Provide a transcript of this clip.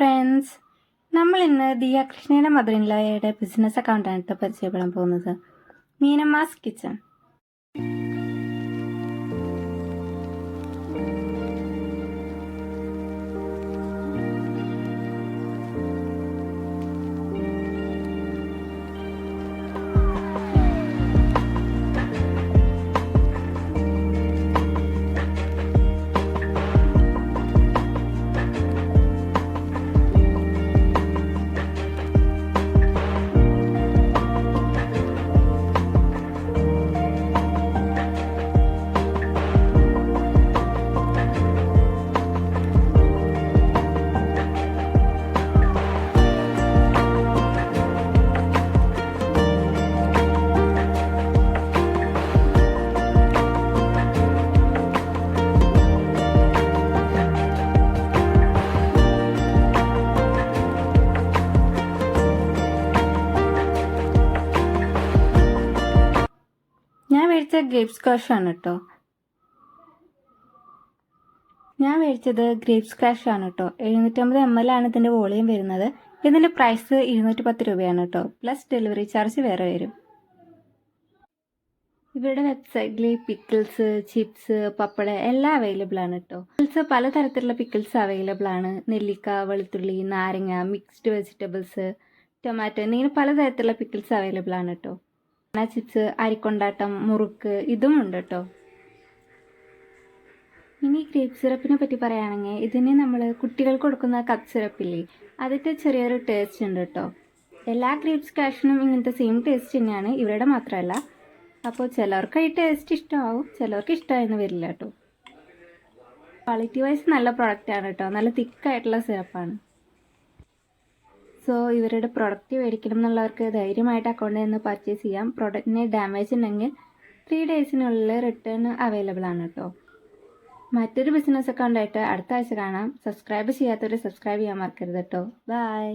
Friends, നമ്മൾ ഇന്ന് ദിയ കൃഷ്ണയുടെ മദർ ഇൻ ലോയുടെ ബിസിനസ് അക്കൗണ്ടാണ് പരിചയപ്പെടാൻ പോകുന്നത്. മീനമ്മാസ് കിച്ചൺ. ഞാൻ മേടിച്ചത് ഗ്രേപ്പ് സ്ക്വാഷ് ആണ് കേട്ടോ. ഞാൻ മേടിച്ചത് ഗ്രേപ്പ് സ്ക്വാഷ് ആണ് കേട്ടോ. 750 ml ആണ് ഇതിൻ്റെ വോളിയം വരുന്നത്. ഇതിൻ്റെ പ്രൈസ് 210 രൂപയാണ് കേട്ടോ. പ്ലസ് ഡെലിവറി ചാർജ് വേറെ വരും. ഇവരുടെ വെബ്സൈറ്റിൽ പിക്കിൾസ്, ചിപ്സ്, പപ്പട എല്ലാം അവൈലബിൾ ആണ് കേട്ടോ. പിക്കിൾസ് പലതരത്തിലുള്ള പിക്കിൾസ് അവൈലബിൾ ആണ്. നെല്ലിക്ക, വെളുത്തുള്ളി, നാരങ്ങ, മിക്സ്ഡ് വെജിറ്റബിൾസ്, ടൊമാറ്റോ എന്നിങ്ങനെ പലതരത്തിലുള്ള പിക്കിൾസ് അവൈലബിൾ ആണ് കേട്ടോ. ചിപ്സ്, അരിക്കൊണ്ടാട്ടം, മുറുക്ക് ഇതും ഉണ്ട് കേട്ടോ. ഇനി ഗ്രേപ്പ് സിറപ്പിനെ പറ്റി പറയുകയാണെങ്കിൽ ഇതിന് നമ്മൾ കുട്ടികൾക്ക് കൊടുക്കുന്ന കപ്പ് സിറപ്പില്ലേ, അതിൻ്റെ ചെറിയൊരു ടേസ്റ്റ് ഉണ്ട് കേട്ടോ. എല്ലാ ഗ്രേപ്പ് സ്ക്വാഷിനും ഇങ്ങനത്തെ സെയിം ടേസ്റ്റ് തന്നെയാണ്, ഇവരുടെ മാത്രമല്ല. അപ്പോൾ ചിലർക്ക് ഈ ടേസ്റ്റ് ഇഷ്ടമാവും, ചിലർക്ക് ഇഷ്ടമായെന്ന് വരില്ല കേട്ടോ. ക്വാളിറ്റി വൈസ് നല്ല പ്രോഡക്റ്റാണ് കേട്ടോ. നല്ല തിക്കായിട്ടുള്ള സിറപ്പാണ്. സോ ഇവരുടെ പ്രൊഡക്റ്റ് മേടിക്കണം എന്നുള്ളവർക്ക് ധൈര്യമായിട്ട് അക്കൗണ്ടിൽ നിന്ന് പർച്ചേസ് ചെയ്യാം. പ്രൊഡക്റ്റിന് ഡാമേജ് ഉണ്ടെങ്കിൽ 3 ഡേയ്സിനുള്ളിൽ റിട്ടേൺ അവൈലബിൾ ആണ് കേട്ടോ. മറ്റൊരു ബിസിനസ് അക്കൗണ്ടായിട്ട് അടുത്ത ആഴ്ച കാണാം. സബ്സ്ക്രൈബ് ചെയ്യാത്തവർ സബ്സ്ക്രൈബ് ചെയ്യാൻ മറക്കരുത് കേട്ടോ. ബൈ.